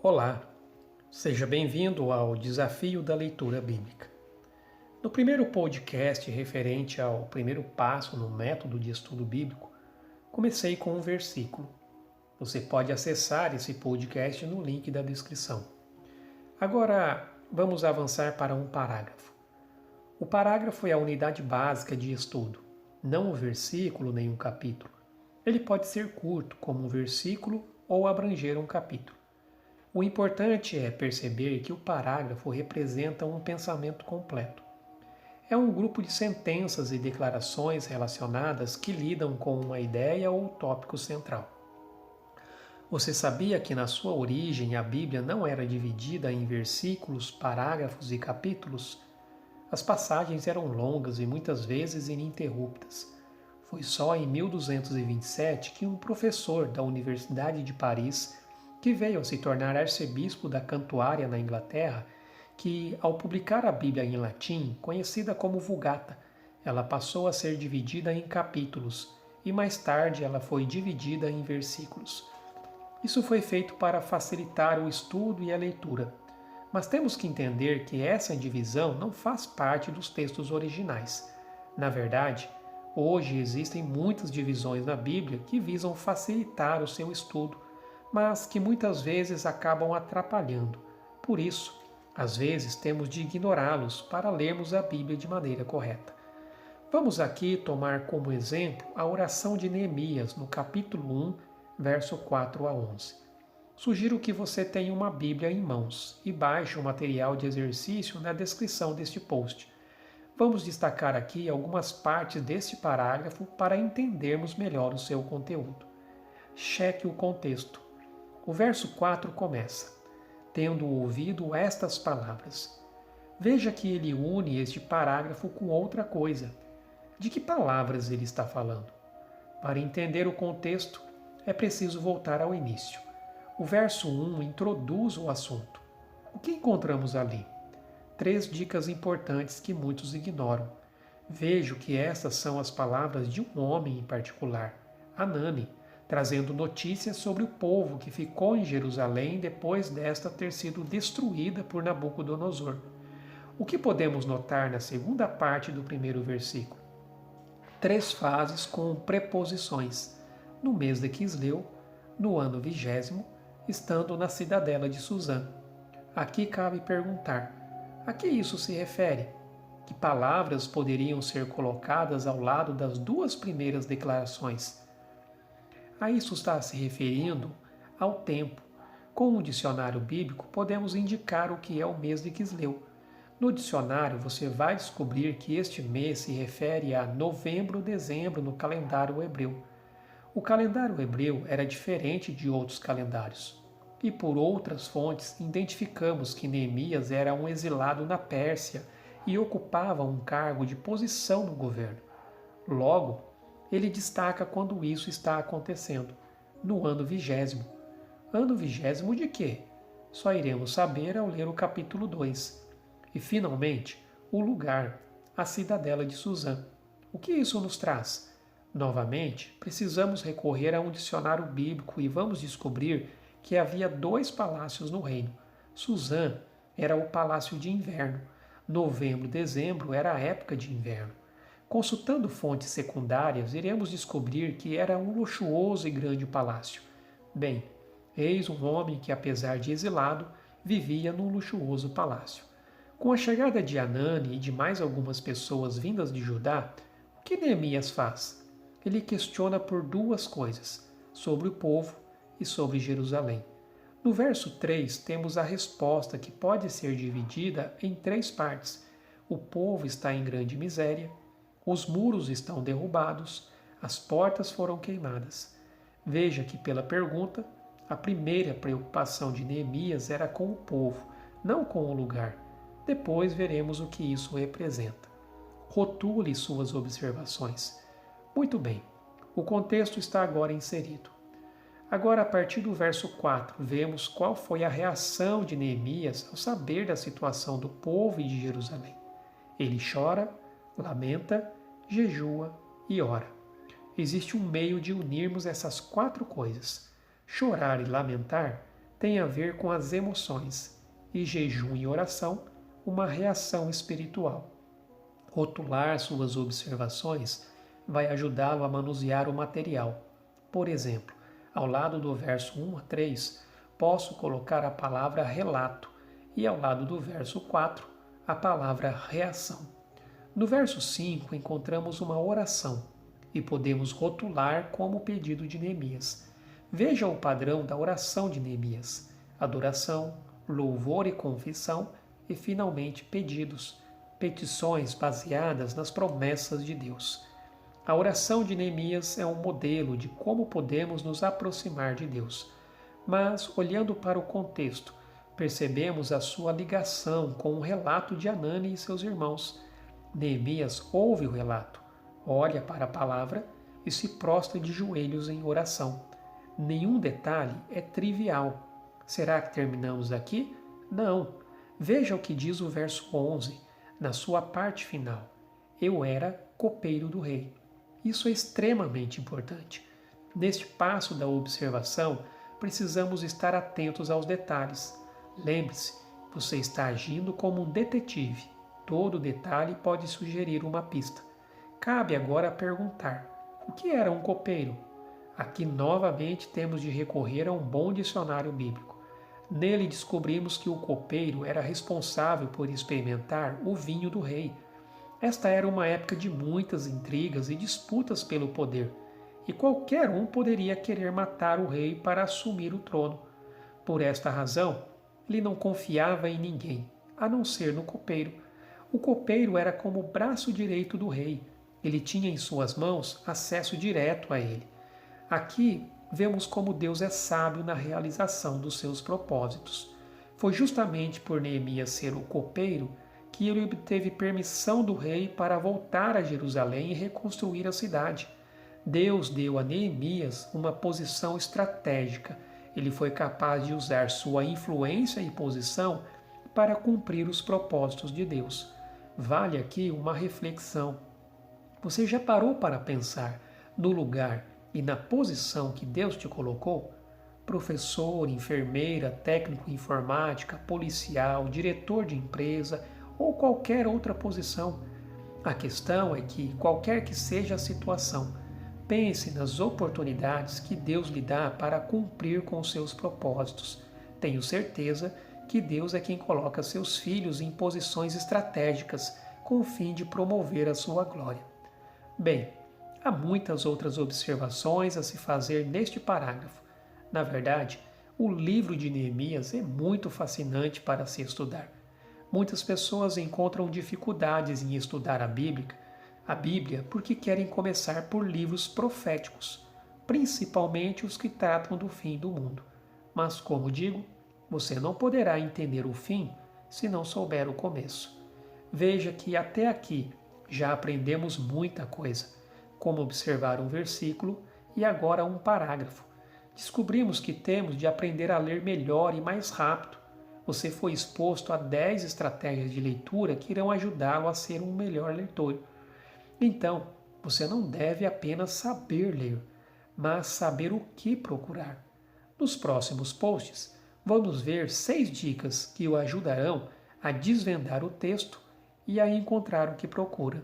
Olá, seja bem-vindo ao Desafio da Leitura Bíblica. No primeiro podcast referente ao primeiro passo no método de estudo bíblico, comecei com um versículo. Você pode acessar esse podcast no link da descrição. Agora, vamos avançar para um parágrafo. O parágrafo é a unidade básica de estudo, não o versículo nem um capítulo. Ele pode ser curto, como um versículo, ou abranger um capítulo. O importante é perceber que o parágrafo representa um pensamento completo. É um grupo de sentenças e declarações relacionadas que lidam com uma ideia ou tópico central. Você sabia que na sua origem a Bíblia não era dividida em versículos, parágrafos e capítulos? As passagens eram longas e muitas vezes ininterruptas. Foi só em 1227 que um professor da Universidade de Paris, que veio a se tornar arcebispo da Cantuária na Inglaterra, que, ao publicar a Bíblia em latim, conhecida como Vulgata, ela passou a ser dividida em capítulos e mais tarde ela foi dividida em versículos. Isso foi feito para facilitar o estudo e a leitura, mas temos que entender que essa divisão não faz parte dos textos originais. Na verdade, hoje existem muitas divisões na Bíblia que visam facilitar o seu estudo, mas que muitas vezes acabam atrapalhando. Por isso, às vezes temos de ignorá-los para lermos a Bíblia de maneira correta. Vamos aqui tomar como exemplo a oração de Neemias, no capítulo 1, verso 4 a 11. Sugiro que você tenha uma Bíblia em mãos e baixe o material de exercício na descrição deste post. Vamos destacar aqui algumas partes deste parágrafo para entendermos melhor o seu conteúdo. Cheque o contexto. O verso 4 começa: tendo ouvido estas palavras. Veja que ele une este parágrafo com outra coisa. De que palavras ele está falando? Para entender o contexto, é preciso voltar ao início. O verso 1 introduz o assunto. O que encontramos ali? 3 dicas importantes que muitos ignoram. Vejo que essas são as palavras de um homem em particular, Anani, trazendo notícias sobre o povo que ficou em Jerusalém depois desta ter sido destruída por Nabucodonosor. O que podemos notar na segunda parte do primeiro versículo? 3 fases com preposições. No mês de Quisleu, no ano 20º, estando na cidadela de Suzã. Aqui cabe perguntar: a que isso se refere? Que palavras poderiam ser colocadas ao lado das 2 primeiras declarações? A isso está se referindo ao tempo. Com o dicionário bíblico, podemos indicar o que é o mês de Quisleu. No dicionário, você vai descobrir que este mês se refere a novembro-dezembro no calendário hebreu. O calendário hebreu era diferente de outros calendários. E por outras fontes, identificamos que Neemias era um exilado na Pérsia e ocupava um cargo de posição no governo. Logo, ele destaca quando isso está acontecendo, no ano 20º. Ano 20º de quê? Só iremos saber ao ler o capítulo 2. E, finalmente, o lugar, a cidadela de Suzã. O que isso nos traz? Novamente, precisamos recorrer a um dicionário bíblico e vamos descobrir que havia 2 palácios no reino. Suzã era o palácio de inverno. Novembro, dezembro era a época de inverno. Consultando fontes secundárias, iremos descobrir que era um luxuoso e grande palácio. Bem, eis um homem que, apesar de exilado, vivia num luxuoso palácio. Com a chegada de Anani e de mais algumas pessoas vindas de Judá, o que Neemias faz? Ele questiona por 2 coisas, sobre o povo e sobre Jerusalém. No verso 3, temos a resposta que pode ser dividida em 3 partes. O povo está em grande miséria, os muros estão derrubados, as portas foram queimadas. Veja que pela pergunta, a primeira preocupação de Neemias era com o povo, não com o lugar. Depois veremos o que isso representa. Rotule suas observações. Muito bem, o contexto está agora inserido. Agora, a partir do verso 4, vemos qual foi a reação de Neemias ao saber da situação do povo e de Jerusalém. Ele chora, lamenta, jejua e ora. Existe um meio de unirmos essas 4 coisas. Chorar e lamentar tem a ver com as emoções e jejum e oração, uma reação espiritual. Rotular suas observações vai ajudá-lo a manusear o material. Por exemplo, ao lado do verso 1 a 3, posso colocar a palavra relato e ao lado do verso 4, a palavra reação. No verso 5, encontramos uma oração e podemos rotular como o pedido de Neemias. Veja o padrão da oração de Neemias: adoração, louvor e confissão e, finalmente, pedidos, petições baseadas nas promessas de Deus. A oração de Neemias é um modelo de como podemos nos aproximar de Deus. Mas, olhando para o contexto, percebemos a sua ligação com o relato de Anani e seus irmãos. Neemias ouve o relato, olha para a palavra e se prostra de joelhos em oração. Nenhum detalhe é trivial. Será que terminamos aqui? Não. Veja o que diz o verso 11, na sua parte final. Eu era copeiro do rei. Isso é extremamente importante. Neste passo da observação, precisamos estar atentos aos detalhes. Lembre-se, você está agindo como um detetive. Todo detalhe pode sugerir uma pista. Cabe agora perguntar: o que era um copeiro? Aqui novamente temos de recorrer a um bom dicionário bíblico. Nele descobrimos que o copeiro era responsável por experimentar o vinho do rei. Esta era uma época de muitas intrigas e disputas pelo poder, e qualquer um poderia querer matar o rei para assumir o trono. Por esta razão, ele não confiava em ninguém, a não ser no copeiro. O copeiro era como o braço direito do rei. Ele tinha em suas mãos acesso direto a ele. Aqui vemos como Deus é sábio na realização dos seus propósitos. Foi justamente por Neemias ser o copeiro que ele obteve permissão do rei para voltar a Jerusalém e reconstruir a cidade. Deus deu a Neemias uma posição estratégica. Ele foi capaz de usar sua influência e posição para cumprir os propósitos de Deus. Vale aqui uma reflexão. Você já parou para pensar no lugar e na posição que Deus te colocou? Professor, enfermeira, técnico em informática, policial, diretor de empresa ou qualquer outra posição. A questão é que, qualquer que seja a situação, pense nas oportunidades que Deus lhe dá para cumprir com os seus propósitos. Tenho certeza que Deus é quem coloca seus filhos em posições estratégicas com o fim de promover a sua glória. Bem, há muitas outras observações a se fazer neste parágrafo. Na verdade, o livro de Neemias é muito fascinante para se estudar. Muitas pessoas encontram dificuldades em estudar a Bíblia porque querem começar por livros proféticos, principalmente os que tratam do fim do mundo. Mas, como digo, você não poderá entender o fim se não souber o começo. Veja que até aqui já aprendemos muita coisa, como observar um versículo e agora um parágrafo. Descobrimos que temos de aprender a ler melhor e mais rápido. Você foi exposto a 10 estratégias de leitura que irão ajudá-lo a ser um melhor leitor. Então, você não deve apenas saber ler, mas saber o que procurar. Nos próximos posts, vamos ver 6 dicas que o ajudarão a desvendar o texto e a encontrar o que procura.